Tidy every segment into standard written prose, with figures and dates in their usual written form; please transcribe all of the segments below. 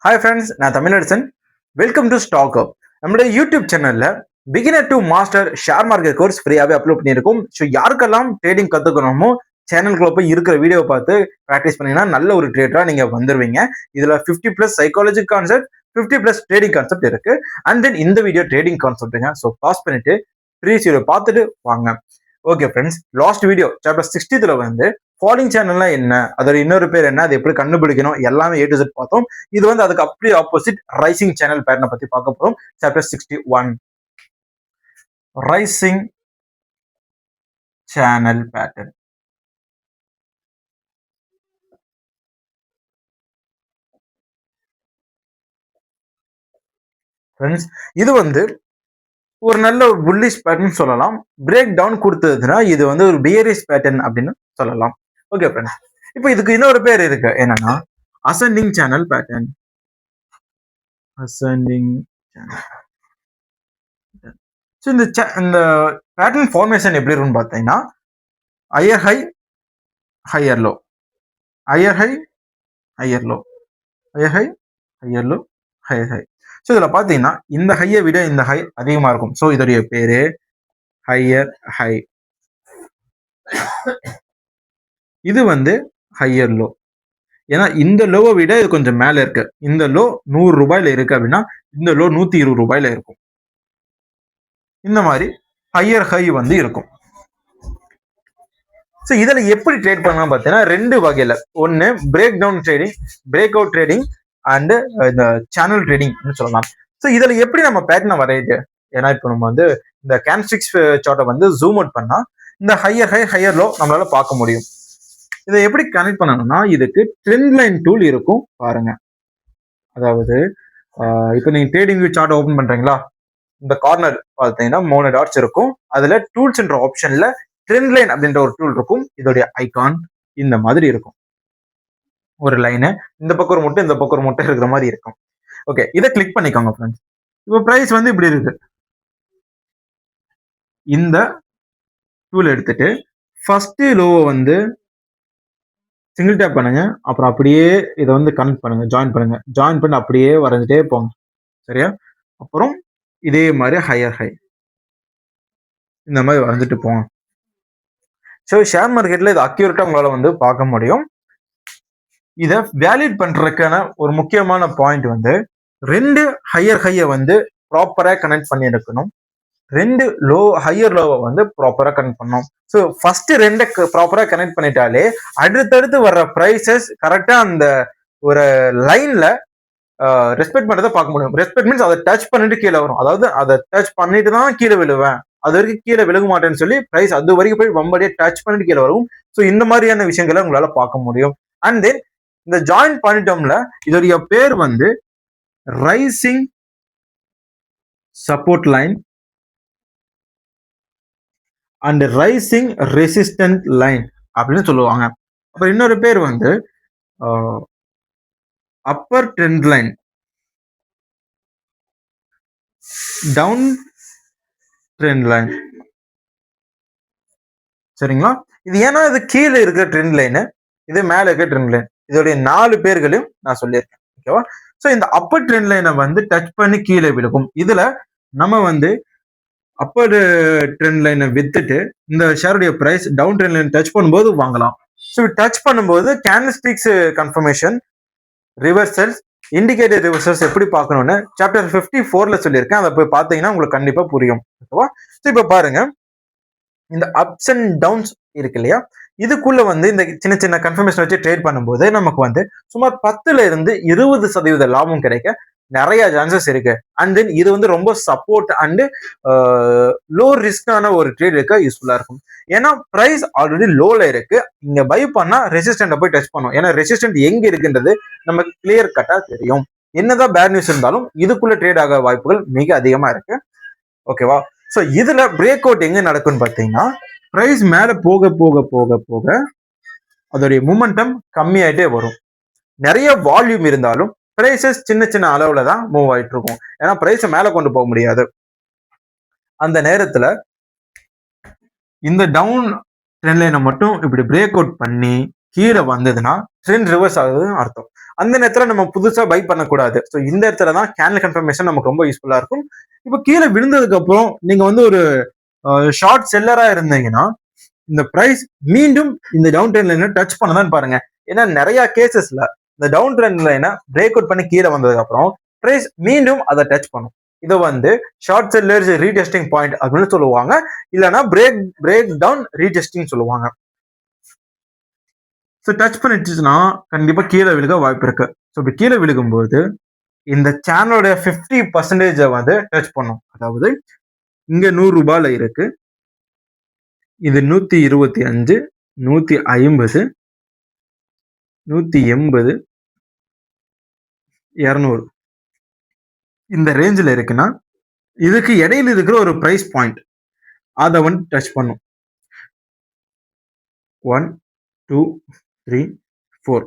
Hi friends, நான் Tamilarasan. Welcome to stock அப். நம்மளுடைய YouTube சேனல்ல beginner to master share market course ஃப்ரீயாகவே அப்லோட் பண்ணியிருக்கோம். ஸோ யாருக்கெல்லாம் ட்ரேடிங் கற்றுக்கணுமோ சேனலுக்குள்ள போய் இருக்கிற வீடியோ பார்த்து ப்ராக்டிஸ் பண்ணீங்கன்னா நல்ல ஒரு ட்ரேடரா நீங்க வந்துருவீங்க. இதுல 50+ சைக்காலஜி கான்செப்ட், 50+ ட்ரேடிங் கான்செப்ட் இருக்கு. அண்ட் தென் இந்த வீடியோ ட்ரேடிங் கான்செப்ட்டுங்க. ஸோ பாஸ் பண்ணிட்டு ப்ரீவியஸ் வீடியோ பார்த்துட்டு வாங்க. Okay friends, last video chapter 60 வந்து ஃபாலிங் சேனல்னா என்ன, அதோட இன்னொரு பேர் என்ன, அது எப்படி கண்டுபிடிக்கணும், எல்லாமே A to Z பார்த்தோம். இது வந்து அதுக்கு அப்படியே ஆப்போசிட் ரைசிங் சேனல் பேட்டர்னை பத்தி பார்க்க போறோம். Chapter 61 rising channel pattern. Friends, இது வந்து ஒரு நல்ல புல்லிஷ் பேட்டர்ன் சொல்லலாம். பிரேக் டவுன் கொடுத்ததுன்னா இது வந்து ஒரு பியரிஷ் பேட்டர்ன் அப்படின்னு சொல்லலாம். ஓகே ஃப்ரெண்ட்ஸ், இப்போ இதுக்கு இன்னொரு பேர் இருக்கு, என்னன்னா ascending channel pattern. Ascending channel. So இந்த பேட்டர்ன் ஃபார்மேஷன் எப்படி இருக்குன்னு பார்த்தீங்கன்னா higher high, higher low, higher high, higher low, higher high, higher low, higher high. So இதில் பார்த்தீங்கன்னா இந்த ஹையை விட இந்த ஹை அதிகமாக இருக்கும். ஸோ இதோடைய பேரு ஹையர் ஹை. இது வந்து ஹையர் லோ. ஏன்னா இந்த லோவை விட இது கொஞ்சம் மேலே இருக்கு. இந்த லோ 100 ரூபாயில இருக்கு அப்படின்னா இந்த லோ 120 ரூபாயில இருக்கும். இந்த மாதிரி ஹையர் ஹை வந்து இருக்கும். ஸோ இதில் எப்படி ட்ரேட் பண்ணலாம் பார்த்தீங்கன்னா ரெண்டு வகையில். ஒன்று break down trading, break out trading and இந்த சேனல் ட்ரேடிங் சொல்லலாம். ஸோ இதில் எப்படி நம்ம பேட்டர்னை வரையுது? ஏன்னா இப்போ நம்ம வந்து இந்த கேண்ட்ஸ்டிக்ஸ் சார்ட்டை வந்து ஜூம் அவுட் பண்ணால் இந்த ஹையர் ஹை, ஹையர் லோ நம்மளால பார்க்க முடியும். இதை எப்படி கனெக்ட் பண்ணணும்னா இதுக்கு ட்ரெண்ட் லைன் டூல் இருக்கும் பாருங்க. அதாவது இப்போ நீங்கள் ட்ரேடிங் வியூ சார்ட் ஓப்பன் பண்றீங்களா, இந்த கார்னர் பார்த்தீங்கன்னா 3 டாட்ஸ் இருக்கும். அதுல டூல்ஸ் என்ற ஆப்ஷன்ல ட்ரெண்ட் லைன் அப்படின்ற ஒரு டூல் இருக்கும். இதோடைய ஐகான் இந்த மாதிரி இருக்கும். ஒரு லைனு இந்த பக்கம் ஒரு முட்டை, இந்த பக்கம் ஒரு முட்டை இருக்கிற மாதிரி இருக்கும். ஓகே, இதை கிளிக் பண்ணிக்கோங்க ஃப்ரெண்ட்ஸ். இப்போ பிரைஸ் வந்து இப்படி இருக்கு. இந்த டூல் எடுத்துட்டு ஃபர்ஸ்ட் லோவை வந்து சிங்கிள் டேப் பண்ணுங்க. அப்புறம் அப்படியே இதை வந்து கனெக்ட் பண்ணுங்க, ஜாயின் பண்ணுங்க. ஜாயின் பண்ணி அப்படியே வரைஞ்சிட்டே போங்க. சரியா? அப்புறம் இதே மாதிரி ஹையர் ஹை இந்த மாதிரி வரைஞ்சிட்டு போங்க. ஸோ ஷேர் மார்க்கெட்ல இது அக்யூரேட்டா உங்களால வந்து பார்க்க முடியும். இதை வேலிட் பண்றதுக்கான ஒரு முக்கியமான பாயிண்ட் வந்து ரெண்டு ஹையர் ஹையை வந்து ப்ராப்பரா கனெக்ட் பண்ணி இருக்கணும். ரெண்டு லோ ஹையர் லோவை வந்து ப்ராப்பரா கனெக்ட் பண்ணணும். ஸோ ஃபர்ஸ்ட் ரெண்டை ப்ராப்பரா கனெக்ட் பண்ணிட்டாலே அடுத்தடுத்து வர்ற ப்ரைசஸ் கரெக்டா அந்த ஒரு லைன்ல ரெஸ்பெக்ட் பண்றதை பார்க்க முடியும். ரெஸ்பெக்ட் மீன்ஸ் அதை டச் பண்ணிட்டு கீழே வரும். அதாவது அதை டச் பண்ணிட்டு தான் கீழே விழுவேன், அது வரைக்கும் கீழே விழுக மாட்டேன்னு சொல்லி பிரைஸ் அது வரைக்கும் போய் வம்படியே டச் பண்ணிட்டு கீழே வரும். ஸோ இந்த மாதிரியான விஷயங்களை உங்களால பார்க்க முடியும். அண்ட் தென் இந்த ஜாயின் பண்ணிட்டோம்ல, இதோடைய பேர் வந்து rising support line and rising resistant line அப்படின்னு சொல்லுவாங்க. அப்புறம் இன்னொரு பேர் வந்து upper trend line, down trend line. சரிங்களா? இது ஏன்னா இது கீழே இருக்கிற ட்ரெண்ட் லைனு, இது மேல இருக்கிற ட்ரெண்ட் லைன். இதோடைய 4 பேர்களையும் நான் சொல்லியிருக்கேன். ஓகேவா? ஸோ இந்த அப்பர் ட்ரெண்ட் லைனை வந்து டச் பண்ணி கீழே விழுகும். இதுல நம்ம வந்து அப்பர் ட்ரெண்ட் லைனை வித்துட்டு இந்த ஷேருடைய price down trend line touch பண்ணும்போது வாங்கலாம். ஸோ டச் பண்ணும்போது candlesticks confirmation, reversals, indicator reversals எப்படி பார்க்கணும்னு சாப்டர் 54ல சொல்லியிருக்கேன். அதை போய் பார்த்தீங்கன்னா உங்களுக்கு கண்டிப்பா புரியும். ஓகேவா? ஸோ இப்போ பாருங்க, இந்த அப்ஸ் அண்ட் டவுன்ஸ் இருக்கு இல்லையா, இதுக்குள்ள வந்து இந்த சின்ன சின்ன கன்ஃபர்மேஷன் வச்சு ட்ரேட் பண்ணும்போது நமக்கு வந்து சுமார் 10ல இருந்து 20% லாபம் கிடைக்க நிறைய சான்சஸ் இருக்கு. அண்ட் தென் இது வந்து ரொம்ப சப்போர்ட் அண்ட் லோ ரிஸ்கான ஒரு ட்ரேட் இருக்க யூஸ்ஃபுல்லா இருக்கும். ஏன்னா பிரைஸ் ஆல்ரெடி லோல இருக்கு. இங்க பை பண்ணா ரெசிஸ்டன்ட போய் டச் பண்ணும். ஏன்னா ரெசிஸ்டன்ட் எங்க இருக்குன்றது நமக்கு கிளியர் கட்டா தெரியும். என்னதான் பேட் நியூஸ் இருந்தாலும் இதுக்குள்ள ட்ரேட் ஆக வாய்ப்புகள் மிக அதிகமா இருக்கு. ஓகேவா? ஸோ இதுல பிரேக் அவுட் எங்க நடக்கும்னு பார்த்தீங்கன்னா பிரைஸ் மேல போக போக போக போக அதோடைய மூமெண்டம் கம்மியாயிட்டே வரும். நிறைய வால்யூம் இருந்தாலும் பிரைசஸ் சின்ன சின்ன அளவுல தான் மூவ் ஆயிட்டு இருக்கும். ஏன்னா பிரைஸை மேல கொண்டு போக முடியாது. அந்த நேரத்துல இந்த டவுன் ட்ரெண்ட் லைனை மட்டும் இப்படி பிரேக் அவுட் பண்ணி கீழே வந்ததுன்னா ட்ரெண்ட் ரிவர்ஸ் ஆகுதுன்னு அர்த்தம். அந்த நேரத்துல நம்ம புதுசா பை பண்ணக்கூடாது. ஸோ இந்த இடத்துல தான் கேண்டில் கன்ஃபர்மேஷன் நமக்கு ரொம்ப யூஸ்ஃபுல்லா இருக்கும். இப்போ கீழே விழுந்ததுக்கு அப்புறம் நீங்க வந்து ஒரு ஷார்ட் செல்லரா இருந்தீங்கன்னா இந்த பிரைஸ் மீண்டும் இந்த டவுன் ட்ரெண்ட் லைனை டச் பண்ணதான் பாருங்க. ஏன்னா நிறைய கேசஸ்ல இந்த டவுன் ட்ரெண்ட் லைனை பிரேக் அவுட் பண்ணி கீழே வந்ததுக்கு அப்புறம் பிரைஸ் மீண்டும் அதை டச் பண்ணும். இதை வந்து ஷார்ட் செல்லர்ஸ் ரீடெஸ்டிங் பாயிண்ட் அப்படின்னு சொல்லுவாங்க, இல்லைன்னா பிரேக் டவுன் ரீடெஸ்டிங் சொல்லுவாங்க. ஸோ டச் பண்ணிட்டுச்சுன்னா கண்டிப்பா கீழே விழுக வாய்ப்பு இருக்கு. ஸோ இப்போ கீழே விழுகும்போது இந்த சேனலோட 50% வந்து டச் பண்ணும். அதாவது இங்க 100 ரூபாயில இருக்கு, இது 125, 150, 180, 200 இந்த ரேஞ்சில் இருக்குன்னா இதுக்கு இடையில இருக்கிற ஒரு பிரைஸ் பாயிண்ட் அதை வந்து டச் பண்ணும். 1, 2, 3, 4.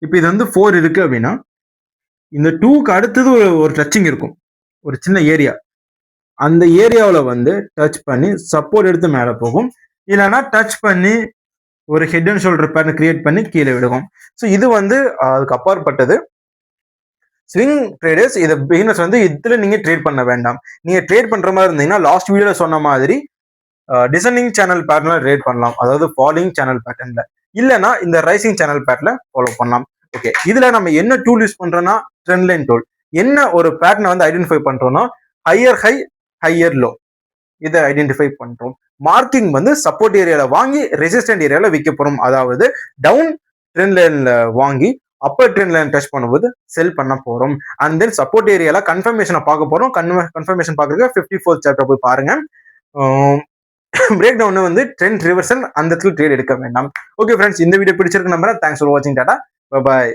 இப்போ இது வந்து 4 இருக்கு அப்படின்னா இந்த 2க்கு அடுத்தது ஒரு டச்சிங் இருக்கும், ஒரு சின்ன ஏரியா. அந்த ஏரியாவில் வந்து டச் பண்ணி சப்போர்ட் எடுத்து மேலே போகும், இல்லைன்னா டச் பண்ணி ஒரு head and shoulder pattern create பண்ணி கீழே விடுவோம். ஸோ இது வந்து அதுக்கு அப்பாற்பட்டது. ஸ்விங் ட்ரேடர்ஸ் இதை பிகினர்ஸ் வந்து இதுல நீங்க ட்ரேட் பண்ண வேண்டாம். நீங்க ட்ரேட் பண்ற மாதிரி இருந்தீங்கன்னா லாஸ்ட் வீடியோல சொன்ன மாதிரி டிசைனிங் சேனல் பேட்டர்ன்ல ட்ரேட் பண்ணலாம், அதாவது ஃபாலோயிங் சேனல் பேட்டர்ன்ல, இல்லைன்னா இந்த ரைசிங் சேனல் பேட்டர்ல ஃபாலோ பண்ணலாம். ஓகே, இதுல நம்ம என்ன டூல் யூஸ் பண்றோம்னா ட்ரெண்ட் லைன் டூல். என்ன ஒரு பேட்டர்னை வந்து ஐடென்டிஃபை பண்றோம்னா ஹையர் ஹை ஹையர் லோ, இதை ஐடென்டிஃபை பண்றோம். மார்க்கிங் வந்து சப்போர்ட் ஏரியால வாங்கி ரெசிஸ்டன்ட் ஏரியால விற்க போறோம். அதாவது டவுன் ட்ரெண்ட் லைன்ல வாங்கி அப்பர் ட்ரெண்ட் லைன் டச் பண்ணும்போது செல் பண்ண போறோம். அண்ட் தென் சப்போர்ட் ஏரியால கன்ஃபர்மேஷனை பார்க்க போறோம். கன்ஃபர்மேஷன் பார்க்கறதுக்கு 54 சாப்டர் போய் பாருங்க. பிரேக் டவுன் வந்து ட்ரெண்ட் ரிவர்சல் அந்த இடத்துல ட்ரேட் எடுக்க வேண்டாம். ஓகே ஃப்ரெண்ட்ஸ், இந்த வீடியோ பிடிச்சிருக்கு நம்புறேன். தேங்க்ஸ் ஃபார் வாட்சிங். Tata, bye bye.